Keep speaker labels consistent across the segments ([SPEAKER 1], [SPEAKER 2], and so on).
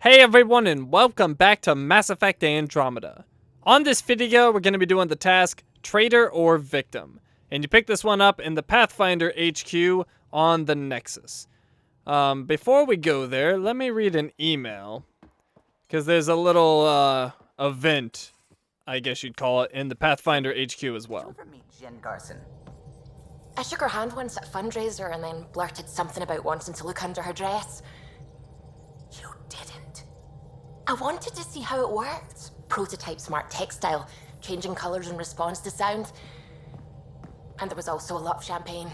[SPEAKER 1] Hey everyone, and welcome back to Mass Effect Andromeda. On this video, we're going to be doing the task Traitor or Victim, and you pick this one up in the Pathfinder HQ on the Nexus. Before we go there, let me read an email, because there's a little event, I guess you'd call it, in the Pathfinder HQ as well.
[SPEAKER 2] Did you ever meet Jen Garson? I shook her hand once at a fundraiser and then blurted something about wanting to look under her dress. You didn't. I wanted to see how it worked. Prototype smart textile, changing colors in response to sound. And there was also a lot of champagne.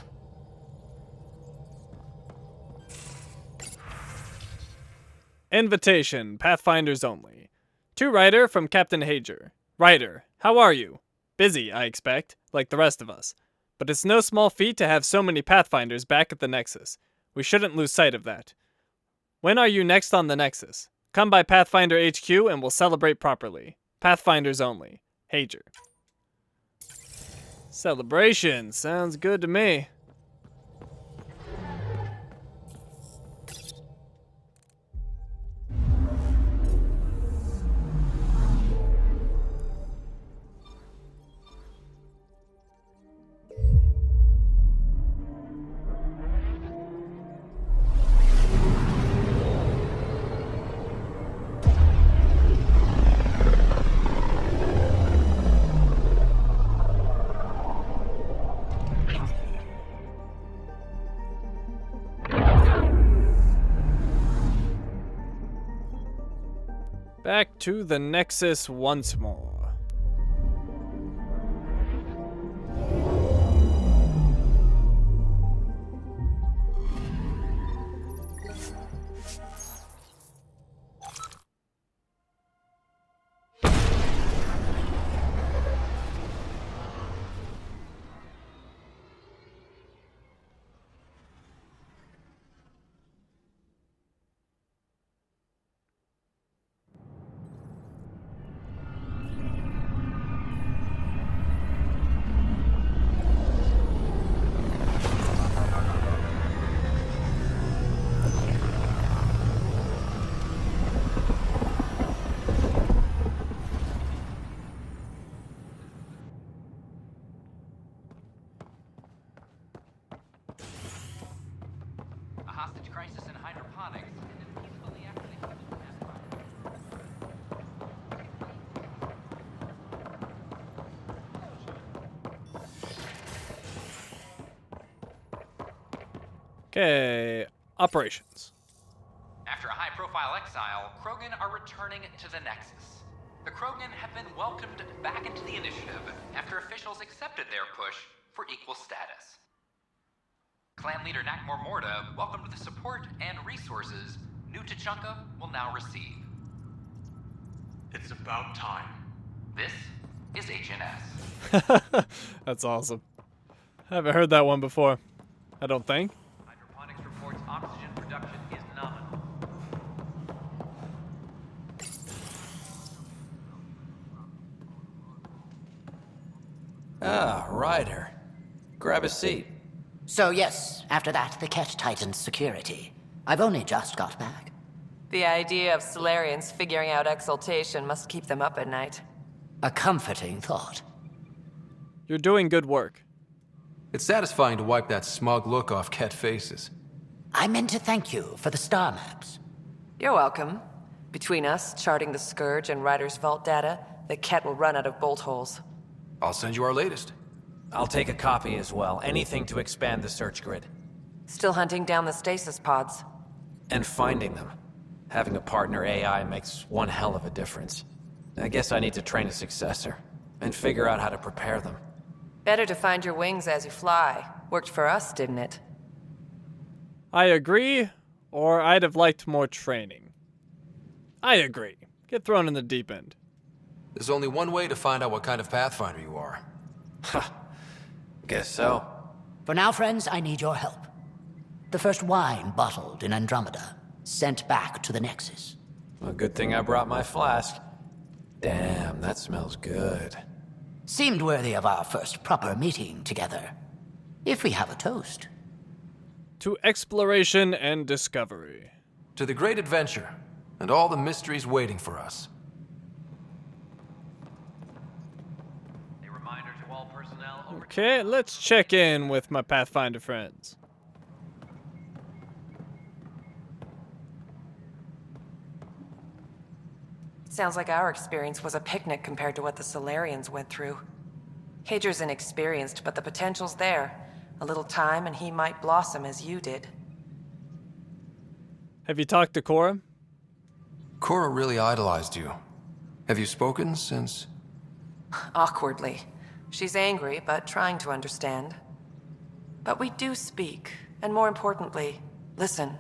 [SPEAKER 1] Invitation, Pathfinders only. To Ryder from Captain Hager. Ryder, how are you? Busy, I expect, like the rest of us. But it's no small feat to have so many Pathfinders back at the Nexus. We shouldn't lose sight of that. When are you next on the Nexus? Come by Pathfinder HQ and we'll celebrate properly. Pathfinders only. Hager. Celebration. Sounds good to me. Back to the Nexus once more.
[SPEAKER 3] Hostage crisis in hydroponics ended peacefully after they kept the
[SPEAKER 1] Okay, operations.
[SPEAKER 3] After a high-profile exile, Krogan are returning to the Nexus. The Krogan have been welcomed back into the initiative after officials accepted their push for equal status. Clan leader Nakmor Morda welcomed the support and resources New Tachanka will now receive.
[SPEAKER 4] It's about time.
[SPEAKER 3] This is HNS.
[SPEAKER 1] That's awesome. I haven't heard that one before. I don't think.
[SPEAKER 3] Hydroponics reports oxygen production is nominal.
[SPEAKER 5] Ah, Ryder. Grab a seat.
[SPEAKER 6] So yes, after that, the Ket tightened security. I've only just got back.
[SPEAKER 7] The idea of Solarians figuring out exaltation must keep them up at night.
[SPEAKER 6] A comforting thought.
[SPEAKER 1] You're doing good work.
[SPEAKER 5] It's satisfying to wipe that smug look off Ket faces.
[SPEAKER 6] I meant to thank you for the star maps.
[SPEAKER 7] You're welcome. Between us, charting the Scourge and Ryder's vault data, the Ket will run out of bolt holes.
[SPEAKER 5] I'll send you our latest.
[SPEAKER 8] I'll take a copy as well. Anything to expand the search grid.
[SPEAKER 7] Still hunting down the stasis pods.
[SPEAKER 8] And finding them. Having a partner AI makes one hell of a difference. I guess I need to train a successor, and figure out how to prepare them.
[SPEAKER 7] Better to find your wings as you fly. Worked for us, didn't it?
[SPEAKER 1] I agree, or I'd have liked more training. I agree. Get thrown in the deep end.
[SPEAKER 5] There's only one way to find out what kind of Pathfinder you are.
[SPEAKER 8] Ha! Guess so.
[SPEAKER 6] For now, friends, I need your help. The first wine bottled in Andromeda, sent back to the Nexus.
[SPEAKER 8] A good thing I brought my flask. Damn, that smells good.
[SPEAKER 6] Seemed worthy of our first proper meeting together. If we have a toast.
[SPEAKER 1] To exploration and discovery.
[SPEAKER 5] To the great adventure and all the mysteries waiting for us.
[SPEAKER 8] A reminder to all personnel over
[SPEAKER 1] Okay, let's check in with my Pathfinder friends.
[SPEAKER 7] Sounds like our experience was a picnic compared to what the Solarians went through. Hager's inexperienced, but the potential's there. A little time and he might blossom as you did.
[SPEAKER 1] Have you talked to Cora?
[SPEAKER 5] Cora really idolized you. Have you spoken since?
[SPEAKER 7] Awkwardly. She's angry, but trying to understand. But we do speak, and more importantly, listen.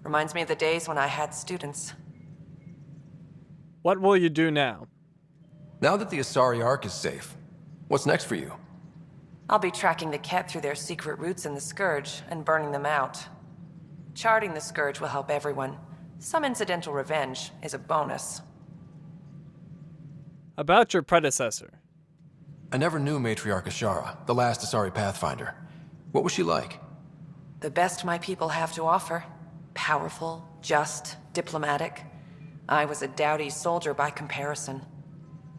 [SPEAKER 7] Reminds me of the days when I had students.
[SPEAKER 1] What will you do now?
[SPEAKER 5] Now that the Asari Ark is safe, what's next for you?
[SPEAKER 7] I'll be tracking the Ket through their secret routes in the Scourge and burning them out. Charting the Scourge will help everyone. Some incidental revenge is a bonus.
[SPEAKER 1] About your predecessor.
[SPEAKER 5] I never knew Matriarch Ashara, the last Asari Pathfinder. What was she like?
[SPEAKER 7] The best my people have to offer. Powerful, just, diplomatic. I was a dowdy soldier by comparison.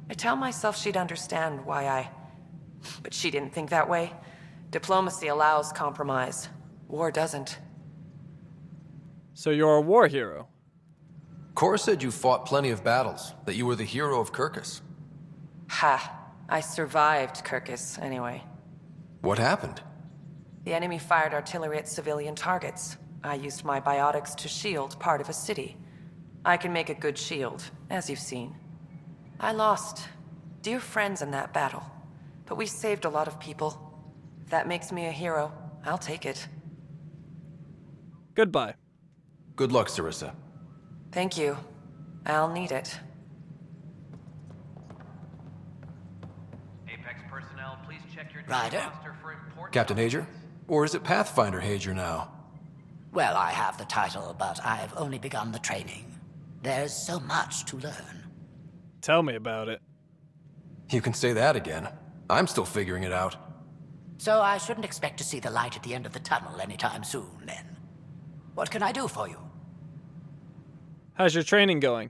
[SPEAKER 7] I tell myself she'd understand why I... But she didn't think that way. Diplomacy allows compromise. War doesn't.
[SPEAKER 1] So you're a war hero.
[SPEAKER 5] Cora said you fought plenty of battles, that you were the hero of Kirkus.
[SPEAKER 7] Ha. I survived Kirkus, anyway.
[SPEAKER 5] What happened?
[SPEAKER 7] The enemy fired artillery at civilian targets. I used my biotics to shield part of a city. I can make a good shield, as you've seen. I lost dear friends in that battle, but we saved a lot of people. If that makes me a hero, I'll take it.
[SPEAKER 1] Goodbye.
[SPEAKER 5] Good luck, Sarissa.
[SPEAKER 7] Thank you. I'll need it.
[SPEAKER 8] Apex personnel, please check your
[SPEAKER 6] Ryder?
[SPEAKER 8] roster for important
[SPEAKER 5] Captain Hager? Or is it Pathfinder Hager now?
[SPEAKER 6] Well, I have the title, but I've only begun the training. There's so much to learn.
[SPEAKER 1] Tell me about it.
[SPEAKER 5] You can say that again. I'm still figuring it out.
[SPEAKER 6] So I shouldn't expect to see the light at the end of the tunnel anytime soon, then. What can I do for you?
[SPEAKER 1] How's your training going?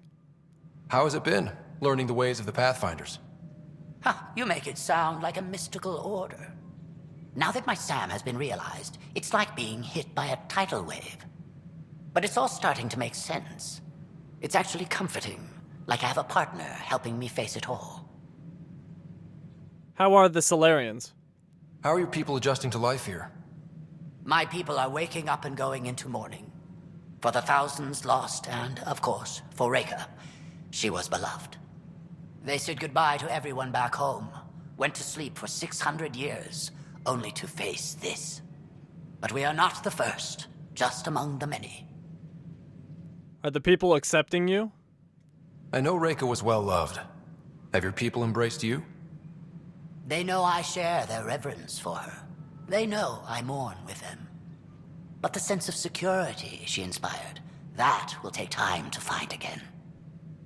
[SPEAKER 5] How has it been, learning the ways of the Pathfinders?
[SPEAKER 6] You make it sound like a mystical order. Now that my SAM has been realized, it's like being hit by a tidal wave. But it's all starting to make sense. It's actually comforting, like I have a partner helping me face it all.
[SPEAKER 1] How are the Solarians?
[SPEAKER 5] How are your people adjusting to life here?
[SPEAKER 6] My people are waking up and going into mourning. For the thousands lost, and, of course, for Reka. She was beloved. They said goodbye to everyone back home, went to sleep for 600 years, only to face this. But we are not the first, just among the many.
[SPEAKER 1] Are the people accepting you?
[SPEAKER 5] I know Reka was well loved. Have your people embraced you?
[SPEAKER 6] They know I share their reverence for her. They know I mourn with them. But the sense of security she inspired, that will take time to find again.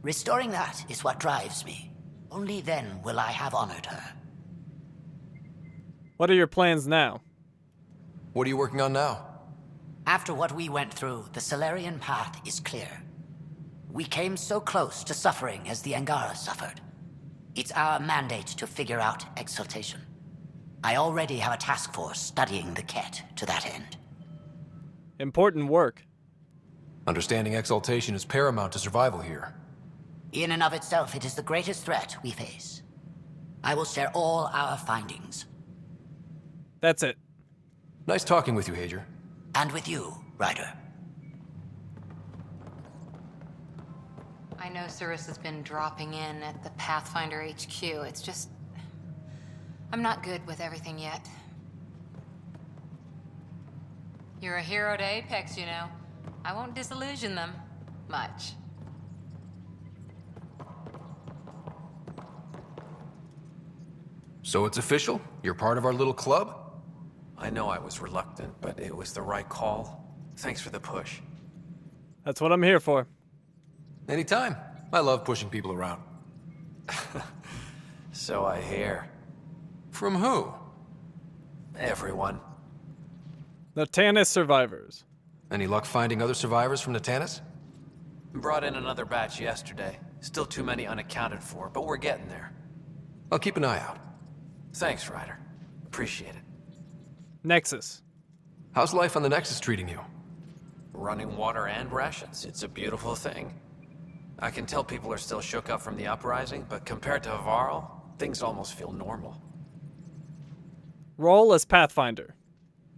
[SPEAKER 6] Restoring that is what drives me. Only then will I have honored her.
[SPEAKER 1] What are your plans now?
[SPEAKER 5] What are you working on now?
[SPEAKER 6] After what we went through, the Solarian path is clear. We came so close to suffering as the Angara suffered. It's our mandate to figure out exaltation. I already have a task force studying the Ket to that end.
[SPEAKER 1] Important work.
[SPEAKER 5] Understanding exaltation is paramount to survival here.
[SPEAKER 6] In and of itself, it is the greatest threat we face. I will share all our findings.
[SPEAKER 1] That's it.
[SPEAKER 5] Nice talking with you, Hager.
[SPEAKER 6] And with you, Ryder.
[SPEAKER 9] I know Sarissa's been dropping in at the Pathfinder HQ. It's just... I'm not good with everything yet. You're a hero to Apex, you know. I won't disillusion them. Much.
[SPEAKER 5] So it's official? You're part of our little club?
[SPEAKER 8] I know I was reluctant, but it was the right call. Thanks for the push.
[SPEAKER 1] That's what I'm here for.
[SPEAKER 5] Anytime. I love pushing people around.
[SPEAKER 8] So I hear.
[SPEAKER 5] From who?
[SPEAKER 8] Everyone.
[SPEAKER 1] The Tannis survivors.
[SPEAKER 5] Any luck finding other survivors from Natanis?
[SPEAKER 8] Brought in another batch yesterday. Still too many unaccounted for, but we're getting there.
[SPEAKER 5] I'll keep an eye out.
[SPEAKER 8] Thanks, Ryder. Appreciate it.
[SPEAKER 1] Nexus.
[SPEAKER 5] How's life on the Nexus treating you?
[SPEAKER 8] Running water and rations. It's a beautiful thing. I can tell people are still shook up from the uprising, but compared to Varl, things almost feel normal.
[SPEAKER 1] Roll as Pathfinder.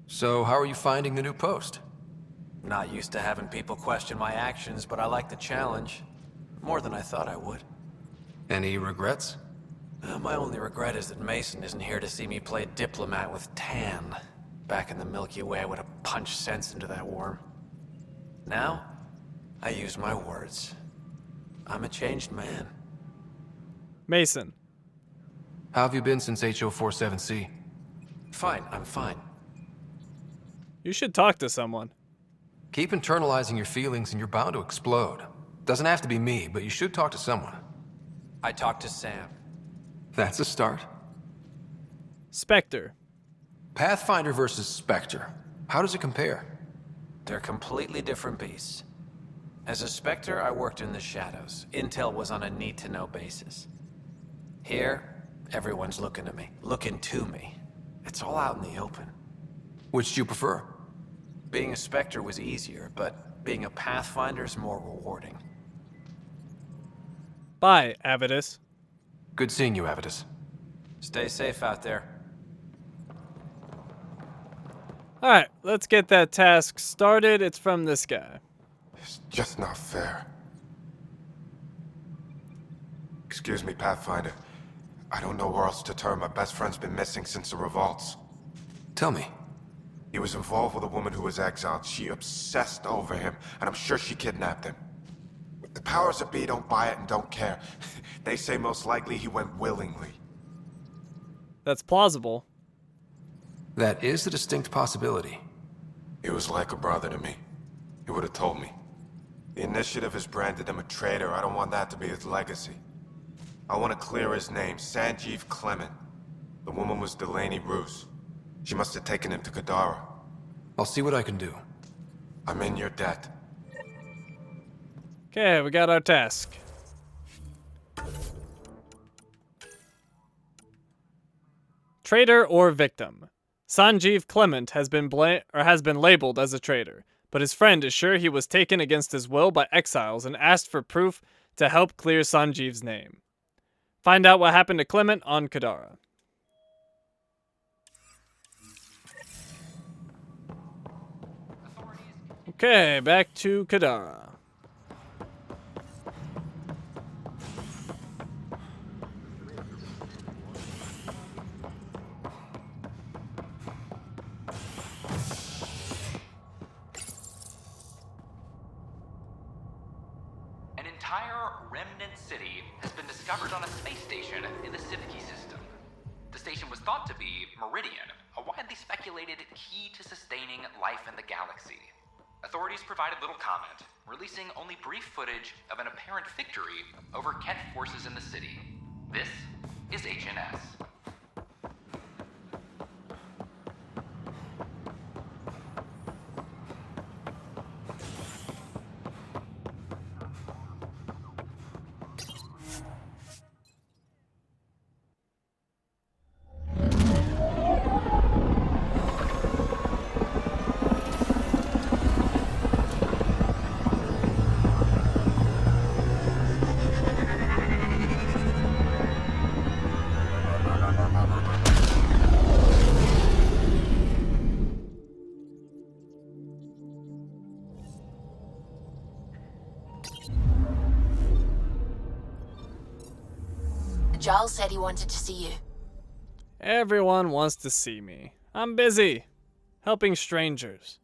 [SPEAKER 5] So, how are you finding the new post?
[SPEAKER 8] Not used to having people question my actions, but I like the challenge. More than I thought I would.
[SPEAKER 5] Any regrets?
[SPEAKER 8] My only regret is that Mason isn't here to see me play diplomat with Tan. Back in the Milky Way, I would have punched sense into that worm. Now, I use my words. I'm a changed man.
[SPEAKER 1] Mason.
[SPEAKER 5] How have you been since HO47C?
[SPEAKER 8] Fine, I'm fine.
[SPEAKER 1] You should talk to someone.
[SPEAKER 5] Keep internalizing your feelings and you're bound to explode. Doesn't have to be me, but you should talk to someone.
[SPEAKER 8] I talked to Sam.
[SPEAKER 5] That's a start.
[SPEAKER 1] Spectre.
[SPEAKER 5] Pathfinder versus Spectre. How does it compare?
[SPEAKER 8] They're completely different beasts. As a Spectre, I worked in the shadows. Intel was on a need-to-know basis. Here, everyone's looking at me, looking to me. It's all out in the open.
[SPEAKER 5] Which do you prefer?
[SPEAKER 8] Being a Spectre was easier, but being a Pathfinder's more rewarding.
[SPEAKER 1] Bye, Avidus.
[SPEAKER 5] Good seeing you, Avidus.
[SPEAKER 8] Stay safe out there.
[SPEAKER 1] Alright, let's get that task started. It's from this guy.
[SPEAKER 10] It's just not fair. Excuse me, Pathfinder. I don't know where else to turn. My best friend's been missing since the revolts.
[SPEAKER 5] Tell me.
[SPEAKER 10] He was involved with a woman who was exiled. She obsessed over him, and I'm sure she kidnapped him. The powers that be don't buy it and don't care. They say most likely he went willingly.
[SPEAKER 1] That's plausible.
[SPEAKER 5] That is a distinct possibility.
[SPEAKER 10] He was like a brother to me. He would have told me. The Initiative has branded him a traitor. I don't want that to be his legacy. I want to clear his name, Sanjeev Clement. The woman was Delaney Roos. She must have taken him to Kadara.
[SPEAKER 5] I'll see what I can do.
[SPEAKER 10] I'm in your debt.
[SPEAKER 1] Okay, we got our task. Traitor or victim. Sanjeev Clement has been labeled as a traitor, but his friend is sure he was taken against his will by exiles and asked for proof to help clear Sanjeev's name. Find out what happened to Clement on Kadara. Okay, back to Kadara.
[SPEAKER 3] An entire remnant city has been discovered on a space station in the Civici system. The station was thought to be Meridian, a widely speculated key to sustaining life in the galaxy. Authorities provided little comment, releasing only brief footage of an apparent victory over Ket forces in the city. This is HNS.
[SPEAKER 2] Giles said he wanted to see you.
[SPEAKER 1] Everyone wants to see me. I'm busy. Helping strangers.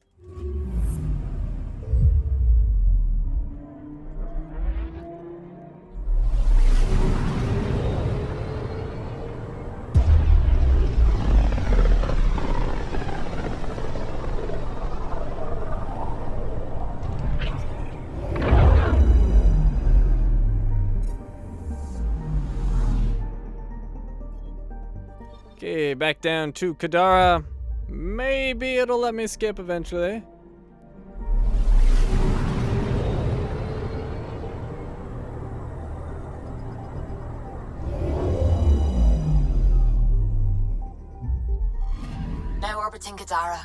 [SPEAKER 1] Okay, back down to Kadara. Maybe it'll let me skip eventually.
[SPEAKER 2] orbiting Kadara.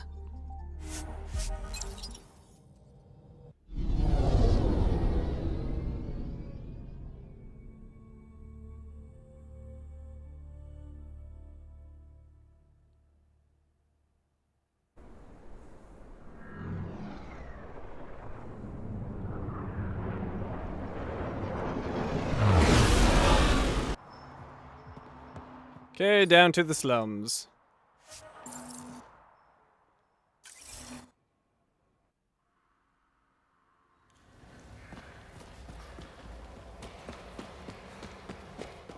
[SPEAKER 1] Okay, down to the slums.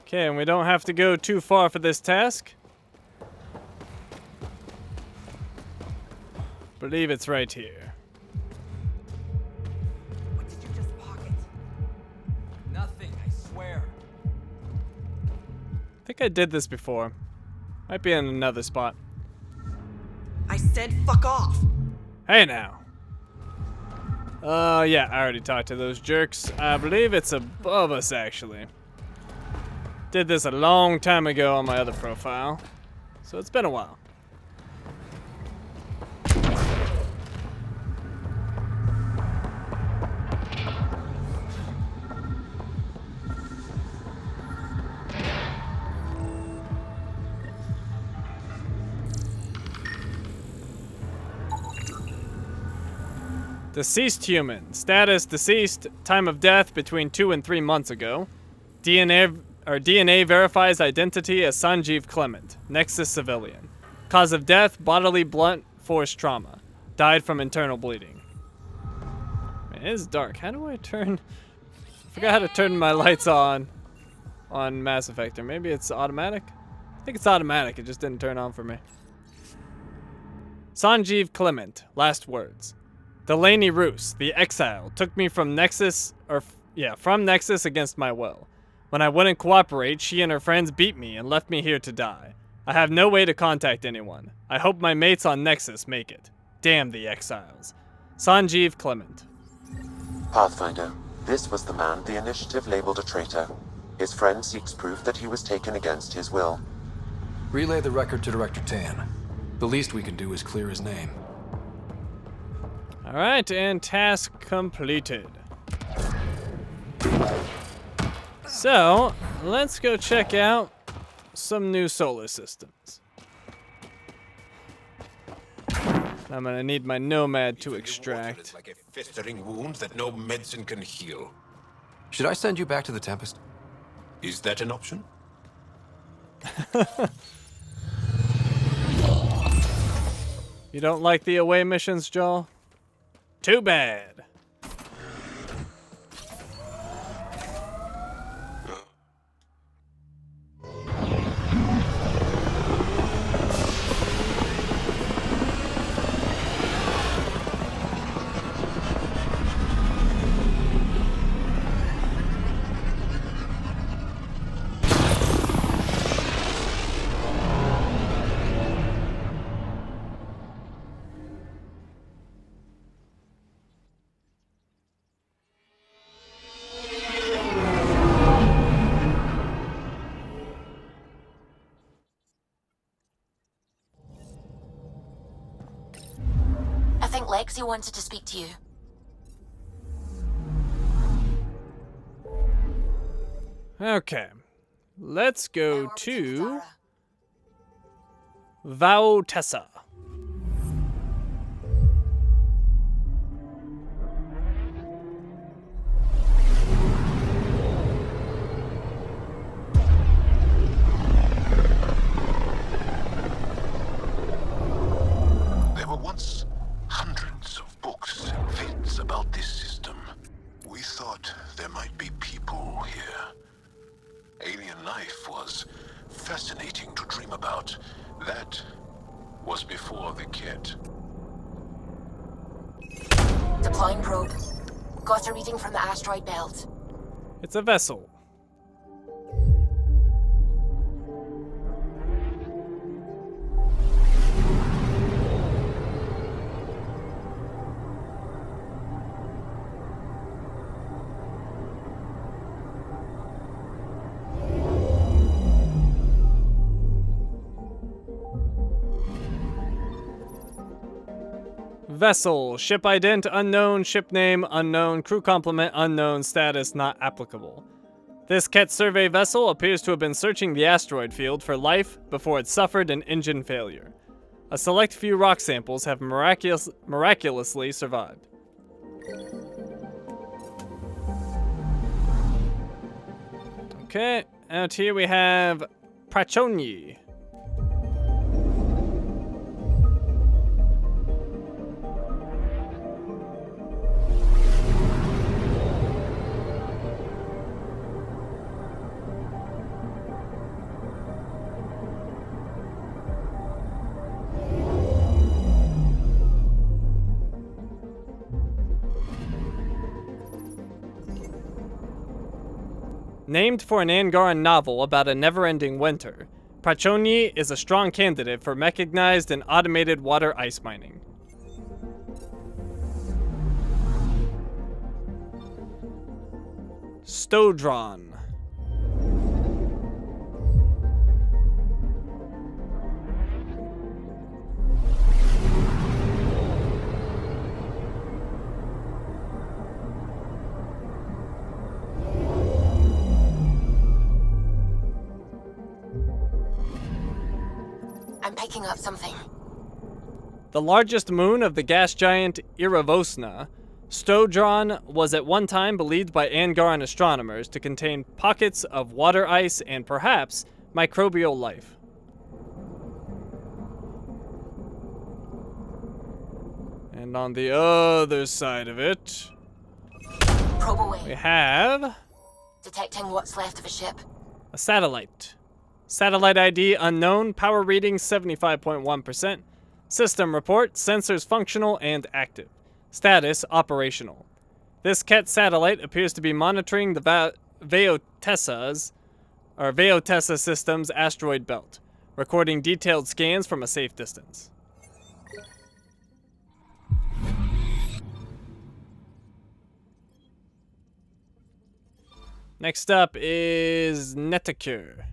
[SPEAKER 1] Okay, and we don't have to go too far for this task. Believe it's right here.
[SPEAKER 11] What did you just pocket? Nothing, I swear.
[SPEAKER 1] I think I did this before. Might be in another spot.
[SPEAKER 11] I said fuck off.
[SPEAKER 1] Hey now. Yeah, I already talked to those jerks. I believe it's above us, actually. Did this a long time ago on my other profile, so it's been a while. Deceased human. Status deceased. Time of death between 2 and 3 months ago. DNA verifies identity as Sanjeev Clement. Nexus civilian. Cause of death, bodily blunt force trauma. Died from internal bleeding. Man, it is dark. How do I turn... I forgot how to turn my lights on Mass Effect. Or maybe it's automatic? I think it's automatic. It just didn't turn on for me. Sanjeev Clement. Last words. Delaney Roos, the exile, took me from Nexus, from Nexus against my will. When I wouldn't cooperate, she and her friends beat me and left me here to die. I have no way to contact anyone. I hope my mates on Nexus make it. Damn the exiles. Sanjeev Clement.
[SPEAKER 12] Pathfinder, this was the man the initiative labeled a traitor. His friend seeks proof that he was taken against his will.
[SPEAKER 5] Relay the record to Director Tan. The least we can do is clear his name.
[SPEAKER 1] Alright, and task completed. So, let's go check out some new solar systems. I'm gonna need my Nomad to extract.
[SPEAKER 13] Like a festering wound that no medicine can heal.
[SPEAKER 5] Should I send you back to the Tempest?
[SPEAKER 13] Is that an option?
[SPEAKER 1] You don't like the away missions, Joel? Too bad.
[SPEAKER 2] I think Lexi wanted to speak to you.
[SPEAKER 1] Okay. Let's go to Vautessa.
[SPEAKER 13] There were once hundreds of books and vids about this system. We thought there might be people here. Alien life was fascinating to dream about. That was before the kit.
[SPEAKER 2] Deploying probe. Got a reading from the asteroid belt.
[SPEAKER 1] It's a vessel. Vessel. Ship ident unknown. Ship name unknown. Crew complement unknown. Status not applicable. This Ket survey vessel appears to have been searching the asteroid field for life before it suffered an engine failure. A select few rock samples have miraculously survived. Okay, out here we have Prachoni. Named for an Angaran novel about a never-ending winter, Prachoni is a strong candidate for mechanized and automated water ice mining. Stodron.
[SPEAKER 2] I'm picking up something.
[SPEAKER 1] The largest moon of the gas giant Iravosna, Stodron was at one time believed by Angaran astronomers to contain pockets of water ice and perhaps microbial life. And on the other side of it,
[SPEAKER 2] Probe away.
[SPEAKER 1] we have
[SPEAKER 2] Detecting what's left of a ship.
[SPEAKER 1] a satellite. Satellite ID unknown, power reading 75.1%. System report, sensors functional and active. Status operational. This Ket satellite appears to be monitoring the Veotessa system's asteroid belt, recording detailed scans from a safe distance. Next up is Netakure.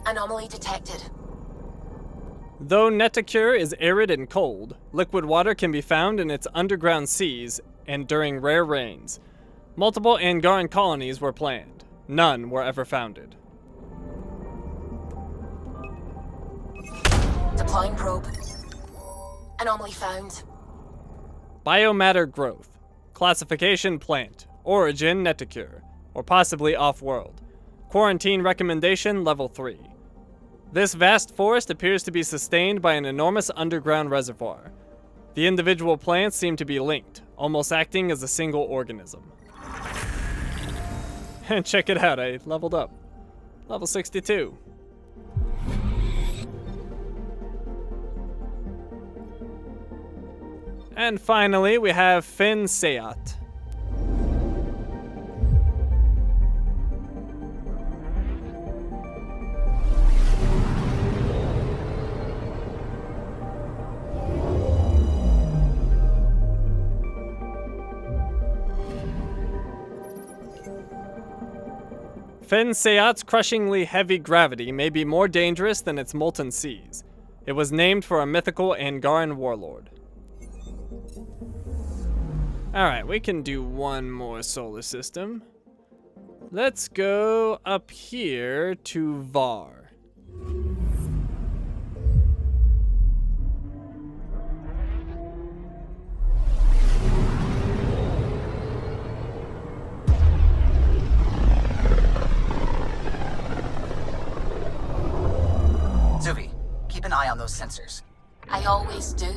[SPEAKER 2] Anomaly detected.
[SPEAKER 1] Though Netakure is arid and cold, liquid water can be found in its underground seas and during rare rains. Multiple Angaran colonies were planned. None were ever founded.
[SPEAKER 2] Deploying probe. Anomaly found.
[SPEAKER 1] Biomatter growth. Classification plant. Origin Netakure, or possibly off-world. Quarantine recommendation level 3. This vast forest appears to be sustained by an enormous underground reservoir. The individual plants seem to be linked, almost acting as a single organism. And check it out, I leveled up. Level 62. And finally, we have Fin Seat. Fin Seat's crushingly heavy gravity may be more dangerous than its molten seas. It was named for a mythical Angaran warlord. Alright, we can do one more solar system. Let's go up here to Var.
[SPEAKER 14] Zuvi, keep an eye on those sensors.
[SPEAKER 2] I always do.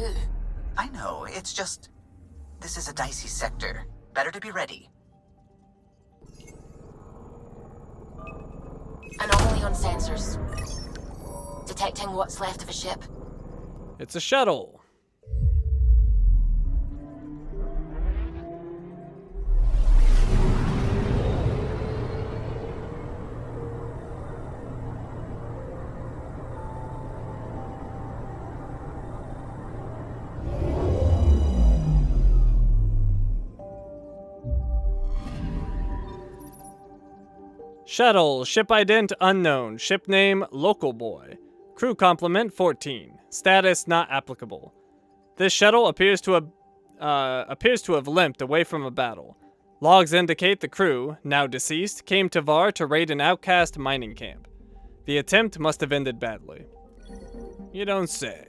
[SPEAKER 14] I know, it's just... this is a dicey sector. Better to be ready.
[SPEAKER 2] Anomaly on sensors. Detecting what's left of a ship.
[SPEAKER 1] It's a shuttle. Shuttle, ship ident unknown, ship name local boy. Crew complement 14. Status not applicable. This shuttle appears to have limped away from a battle. Logs indicate the crew, now deceased, came to Var to raid an outcast mining camp. The attempt must have ended badly. You don't say.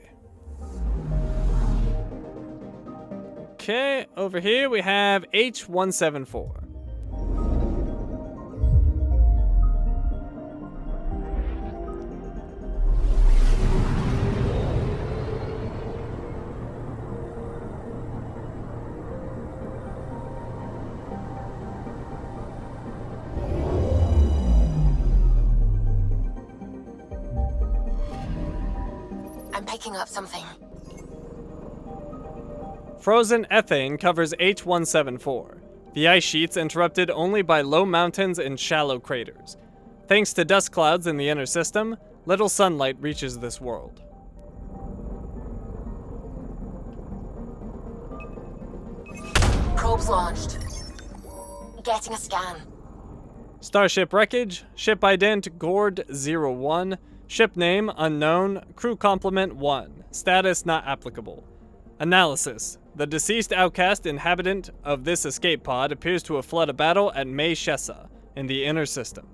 [SPEAKER 1] Okay, over here we have H-174.
[SPEAKER 2] I'm picking up something.
[SPEAKER 1] Frozen ethane covers H-174. The ice sheets interrupted only by low mountains and shallow craters. Thanks to dust clouds in the inner system, little sunlight reaches this world.
[SPEAKER 2] Probes launched. Getting a scan.
[SPEAKER 1] Starship wreckage, ship ident Gord-01, ship name unknown, crew complement 1, status not applicable. Analysis. The deceased outcast inhabitant of this escape pod appears to have fled a battle at May Shessa in the inner system.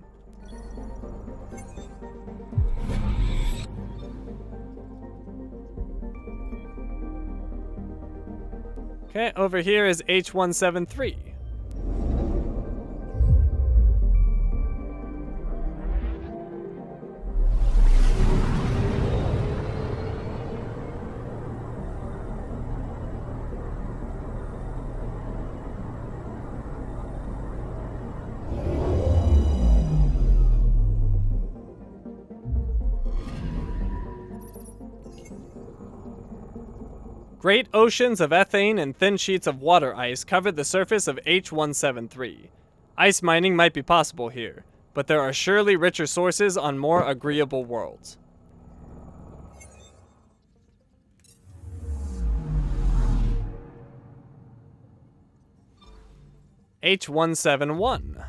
[SPEAKER 1] Okay, over here is H-173. Great oceans of ethane and thin sheets of water ice cover the surface of H-173. Ice mining might be possible here, but there are surely richer sources on more agreeable worlds. H-171.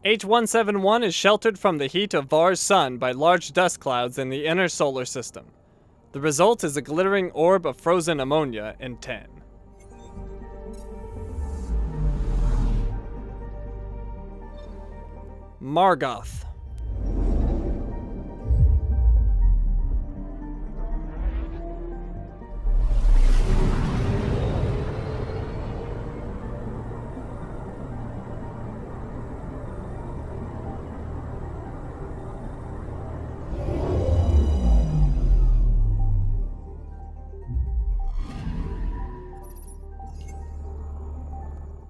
[SPEAKER 1] H-171 is sheltered from the heat of Var's sun by large dust clouds in the inner solar system. The result is a glittering orb of frozen ammonia in 10. Margoth.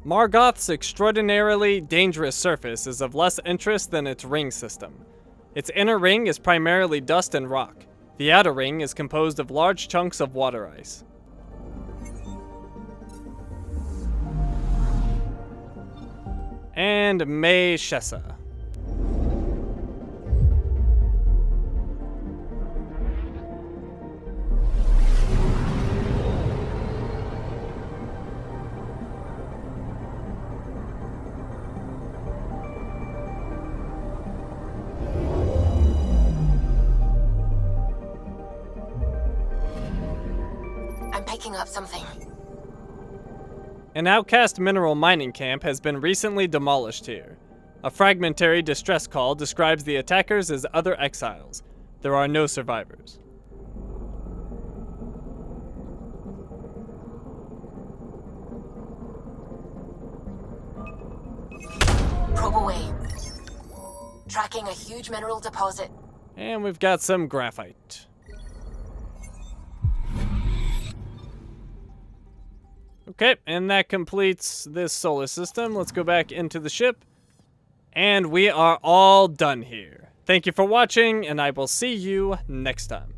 [SPEAKER 1] Margoth's extraordinarily dangerous surface is of less interest than its ring system. Its inner ring is primarily dust and rock. The outer ring is composed of large chunks of water ice. And May Shessa.
[SPEAKER 2] Picking up something.
[SPEAKER 1] An outcast mineral mining camp has been recently demolished here. A fragmentary distress call describes the attackers as other exiles. There are no survivors.
[SPEAKER 2] Probe away. Tracking a huge mineral deposit.
[SPEAKER 1] And we've got some graphite. Okay, and that completes this solar system. Let's go back into the ship. And we are all done here. Thank you for watching, and I will see you next time.